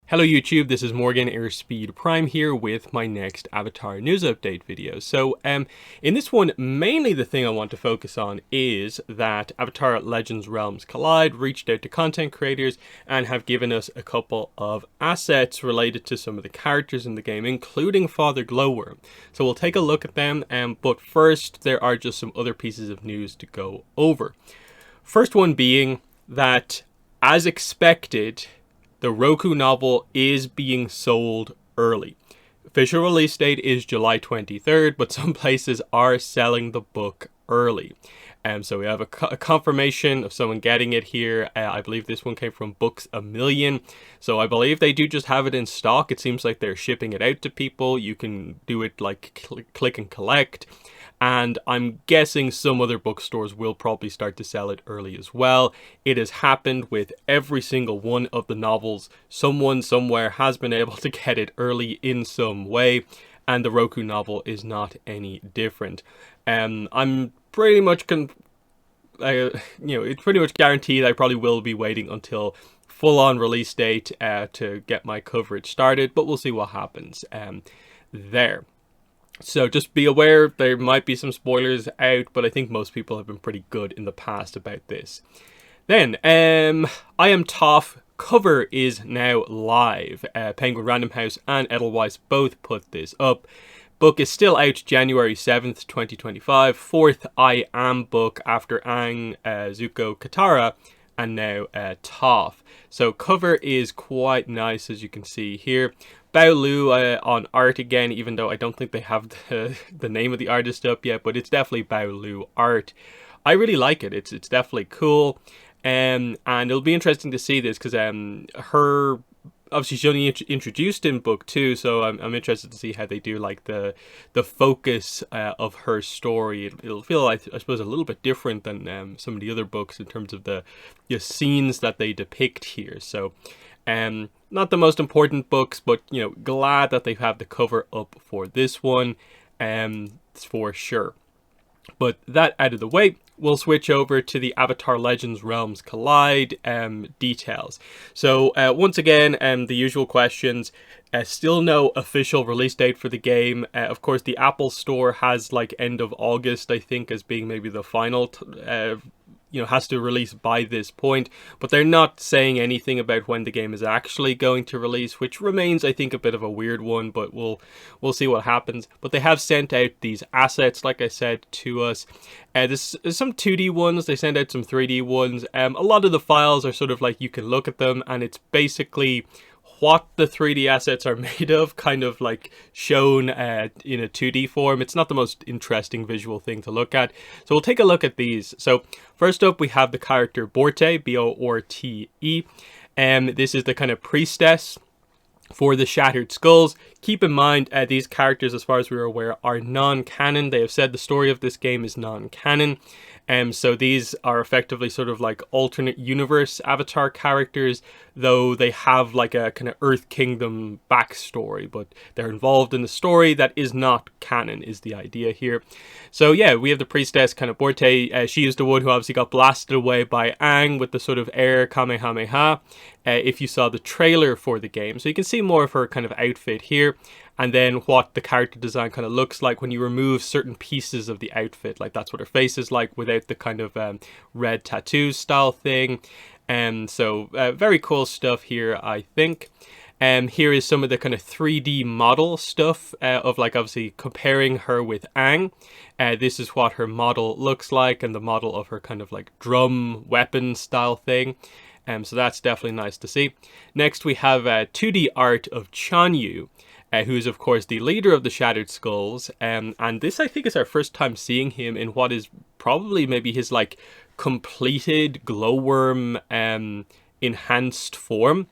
Hello YouTube, this is Morgan Airspeed Prime here with my next Avatar news update video. In this one, mainly the thing I want to focus on is that Avatar Legends Realms Collide reached out to content creators and have given us a couple of assets related to some of the characters in the game, including Father Glowworm. So we'll take a look at them, but first there are just some other pieces of news to go over. First one being that, as expected, the Roku novel is being sold early. Official release date is July 23rd, but some places are selling the book early. So we have a confirmation of someone getting it here. I believe this one came from Books A Million. So I believe they do just have it in stock. It seems like they're shipping it out to people. You can do it like click and collect. And I'm guessing some other bookstores will probably start to sell it early as well. It has happened with every single one of the novels. Someone somewhere has been able to get it early in some way, and the Roku novel is not any different. I'm pretty much it's pretty much guaranteed I probably will be waiting until full-on release date to get my coverage started, but we'll see what happens there. So just be aware, there might be some spoilers out, but I think most people have been pretty good in the past about this. Then, I Am Toph cover is now live. Penguin Random House and Edelweiss both put this up. Book is still out January 7th, 2025. Fourth I Am book after Aang, Zuko, Katara, and now Toph. So cover is quite nice, as you can see here. Bao Lu on art again, even though I don't think they have the name of the artist up yet, but it's definitely Bao Lu art. I really like it. It's definitely cool, and it'll be interesting to see this because her, obviously she's only introduced in book 2, so I'm interested to see how they do like the focus of her story. It'll feel like, I suppose, a little bit different than some of the other books in terms of the scenes that they depict here. So not the most important books, but glad that they have the cover up for this one, for sure. But that out of the way, we'll switch over to the Avatar Legends Realms Collide details. So once again, the usual questions. Still no official release date for the game. Of course, the Apple Store has like end of August, I think, as being maybe the final has to release by this point, but they're not saying anything about when the game is actually going to release, which remains, I think, a bit of a weird one, but we'll see what happens. But they have sent out these assets, like I said, to us. There's some 2D ones, they sent out some 3D ones. A lot of the files are sort of like, you can look at them and it's basically what the 3D assets are made of, kind of like shown in a 2D form. It's not the most interesting visual thing to look at. So we'll take a look at these. So first up, we have the character Borte, B-O-R-T-E. This is the kind of priestess for the Shattered Skulls. Keep in mind, these characters, as far as we're aware, are non-canon. They have said the story of this game is non-canon. So these are effectively sort of like alternate universe Avatar characters, though they have like a kind of Earth Kingdom backstory, but they're involved in the story that is not canon, is the idea here. So yeah, we have the priestess kind of Borte. She is the one who obviously got blasted away by Aang with the sort of air Kamehameha, if you saw the trailer for the game. So you can see more of her kind of outfit here, and then what the character design kind of looks like when you remove certain pieces of the outfit. Like that's what her face is like without the kind of red tattoo style thing. So very cool stuff here, I think. Here is some of the kind of 3D model stuff of like obviously comparing her with Aang. This is what her model looks like, and the model of her kind of like drum weapon style thing. So that's definitely nice to see. Next we have 2D art of Chanyu, who is of course the leader of the Shattered Skulls. And this, I think, is our first time seeing him in what is probably maybe his like completed glowworm enhanced form.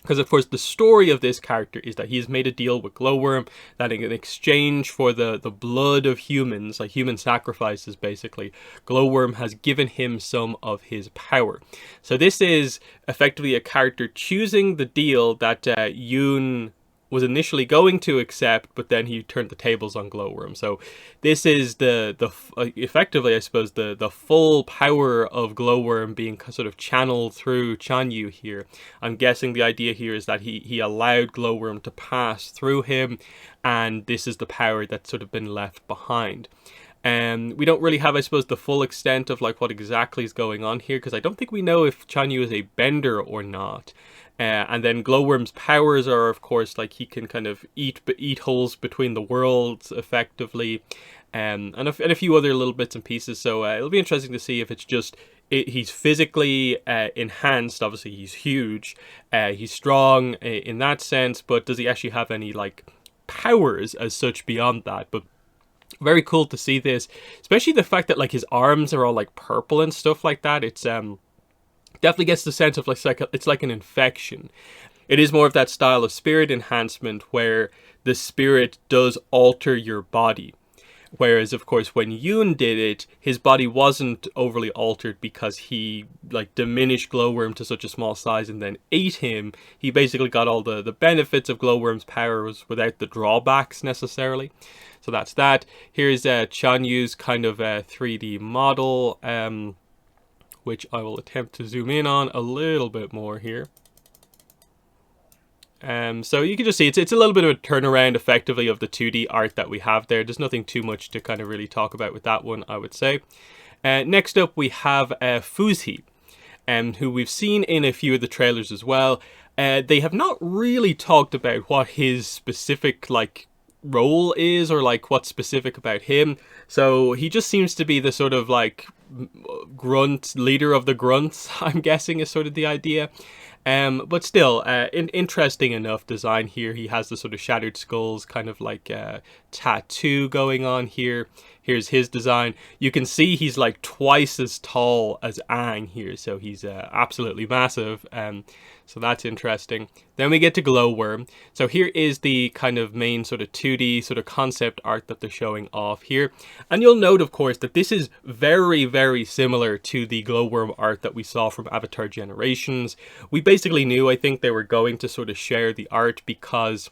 Because, of course, the story of this character is that he's made a deal with Glowworm that in exchange for the blood of humans, like human sacrifices, basically, Glowworm has given him some of his power. So this is effectively a character choosing the deal that Yoon was initially going to accept, but then he turned the tables on Glowworm. So this is effectively, I suppose, the full power of Glowworm being sort of channeled through Chanyu here. I'm guessing the idea here is that he allowed Glowworm to pass through him, and this is the power that's sort of been left behind. And we don't really have, I suppose, the full extent of like what exactly is going on here, because I don't think we know if Chanyu is a bender or not. And then Glowworm's powers are, of course, like he can kind of eat holes between the worlds effectively, and a few other little bits and pieces. So it'll be interesting to see if it's just he's physically enhanced. Obviously, he's huge, he's strong in that sense, but does he actually have any like powers as such beyond that? But very cool to see this, especially the fact that like his arms are all like purple and stuff like that. It's definitely gets the sense of like it's like an infection. It is more of that style of spirit enhancement where the spirit does alter your body. Whereas, of course, when Yoon did it, his body wasn't overly altered because he like diminished Glowworm to such a small size and then ate him. He basically got all the benefits of Glowworm's powers without the drawbacks necessarily. So that's that. Here's Chanyu's kind of 3D model, which I will attempt to zoom in on a little bit more here. So you can just see it's a little bit of a turnaround effectively of the 2D art that we have there. There's nothing too much to kind of really talk about with that one, I would say. Next up we have Fuzhi, who we've seen in a few of the trailers as well. They have not really talked about what his specific like role is or like what's specific about him. So he just seems to be the sort of like grunt leader of the grunts, I'm guessing is sort of the idea. But still, interesting enough design here. He has the sort of shattered skulls kind of like tattoo going on here. Here's his design. You can see he's like twice as tall as Aang here, so he's absolutely massive. So that's interesting. Then we get to Glowworm. So here is the kind of main sort of 2D sort of concept art that they're showing off here. And you'll note, of course, that this is very, very similar to the Glowworm art that we saw from Avatar Generations. We basically knew, I think, they were going to sort of share the art because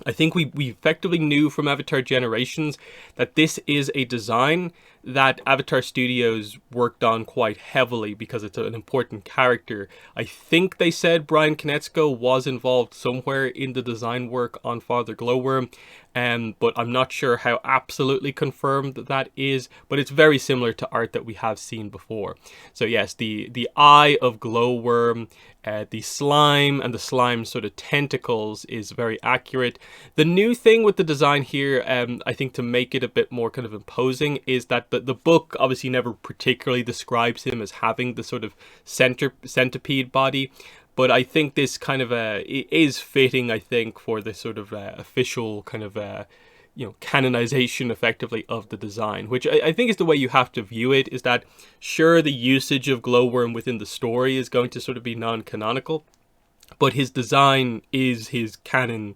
I think we effectively knew from Avatar Generations that this is a design that Avatar Studios worked on quite heavily because it's an important character. I think they said Bryan Konietzko was involved somewhere in the design work on Father Glowworm, but I'm not sure how absolutely confirmed that is, but it's very similar to art that we have seen before. So yes, the eye of Glowworm, the slime and the slime sort of tentacles is very accurate. The new thing with the design here, I think to make it a bit more kind of imposing, is that the book obviously never particularly describes him as having the sort of centipede body. But I think this kind of is fitting, I think, for the sort of official kind of canonization effectively of the design, which I think is the way you have to view it, is that sure, the usage of Glowworm within the story is going to sort of be non-canonical, but his design is his canon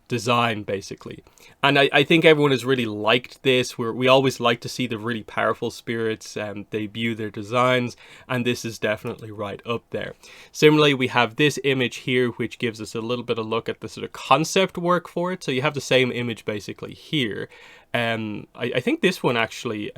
design basically. And I think everyone has really liked this. We always like to see the really powerful spirits debut their designs, and this is definitely right up there. Similarly, we have this image here which gives us a little bit of look at the sort of concept work for it. So you have the same image basically here. I think this one actually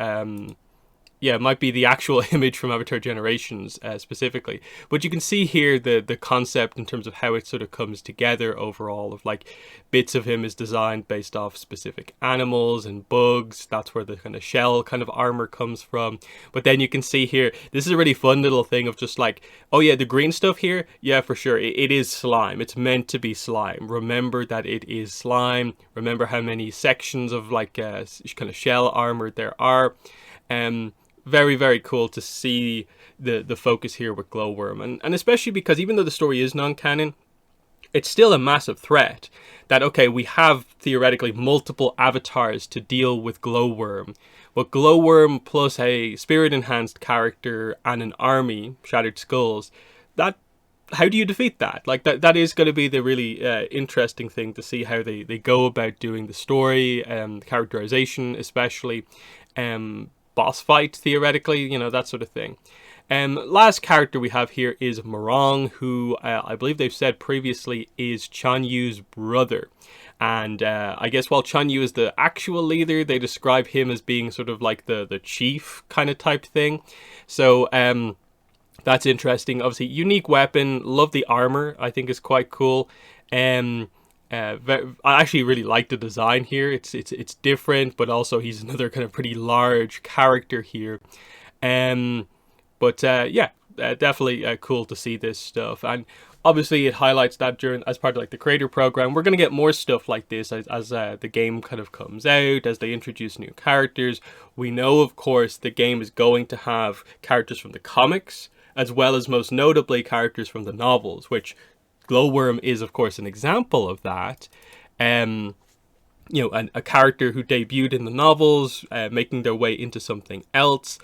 it might be the actual image from Avatar Generations specifically. But you can see here the concept in terms of how it sort of comes together overall, of like bits of him is designed based off specific animals and bugs. That's where the kind of shell kind of armor comes from. But then you can see here, this is a really fun little thing of just like, oh yeah, the green stuff here, yeah, for sure, it is slime. It's meant to be slime. Remember that it is slime. Remember how many sections of like kind of shell armor there are. Very, very cool to see the focus here with Glowworm. And especially because even though the story is non-canon, it's still a massive threat that, okay, we have theoretically multiple avatars to deal with Glowworm. But Glowworm plus a spirit-enhanced character and an army, Shattered Skulls, how do you defeat that? Like, that is going to be the really interesting thing to see how they go about doing the story, characterization especially, boss fight, theoretically, that sort of thing. Last character we have here is Morong, who I believe they've said previously is Changyu's brother. And I guess while Chanyu is the actual leader, they describe him as being sort of like the chief kind of type thing. So that's interesting. Obviously, unique weapon. Love the armor. I think is quite cool. I actually really like the design here. It's different, but also he's another kind of pretty large character here. Yeah, definitely cool to see this stuff. And obviously it highlights that during, as part of like the creator program, we're going to get more stuff like this as the game kind of comes out, as they introduce new characters. We know, of course, the game is going to have characters from the comics, as well as most notably characters from the novels, which Glowworm is, of course, an example of that. You know, a character who debuted in the novels, making their way into something else.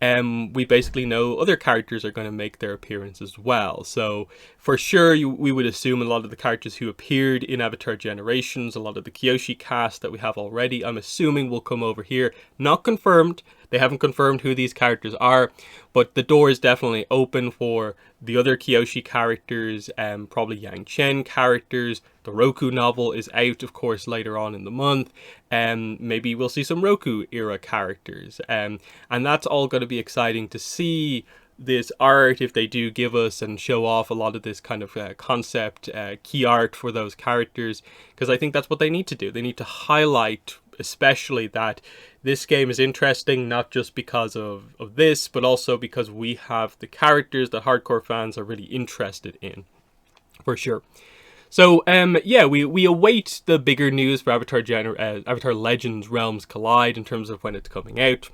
We basically know other characters are going to make their appearance as well. So for sure, we would assume a lot of the characters who appeared in Avatar Generations, a lot of the Kyoshi cast that we have already, I'm assuming will come over here. Not confirmed. They haven't confirmed who these characters are, but the door is definitely open for the other Kyoshi characters, probably Yang Chen characters. The Roku novel is out, of course, later on in the month. Maybe we'll see some Roku era characters. And that's all going to be exciting to see this art, if they do give us and show off a lot of this kind of concept key art for those characters, because I think that's what they need to do. They need to highlight especially that this game is interesting, not just because of this, but also because we have the characters that hardcore fans are really interested in, for sure. So, yeah, we await the bigger news for Avatar Legends Realms Collide in terms of when it's coming out.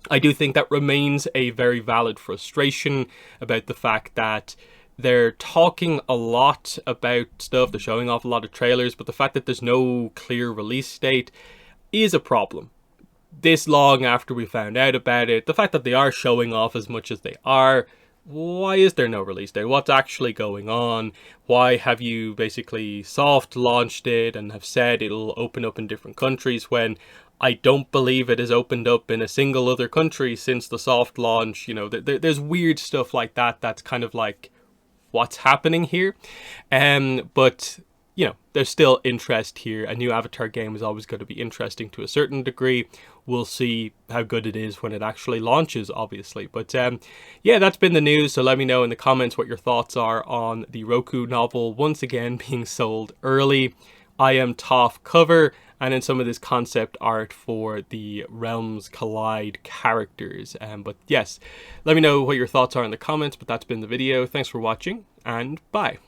I do think that remains a very valid frustration about the fact that they're talking a lot about stuff, they're showing off a lot of trailers, but the fact that there's no clear release date is a problem. This long after we found out about it, the fact that they are showing off as much as they are, why is there no release date? What's actually going on? Why have you basically soft launched it and have said it'll open up in different countries when I don't believe it has opened up in a single other country since the soft launch? You know, there's weird stuff like that that's kind of like, what's happening here? But you know, there's still interest here. A new Avatar game is always going to be interesting to a certain degree. We'll see how good it is when it actually launches, obviously. But yeah, that's been the news. So let me know in the comments what your thoughts are on the Roku novel once again being sold early. I Am Toph cover, and then some of this concept art for the Realms Collide characters. But yes, let me know what your thoughts are in the comments. But that's been the video. Thanks for watching, and bye.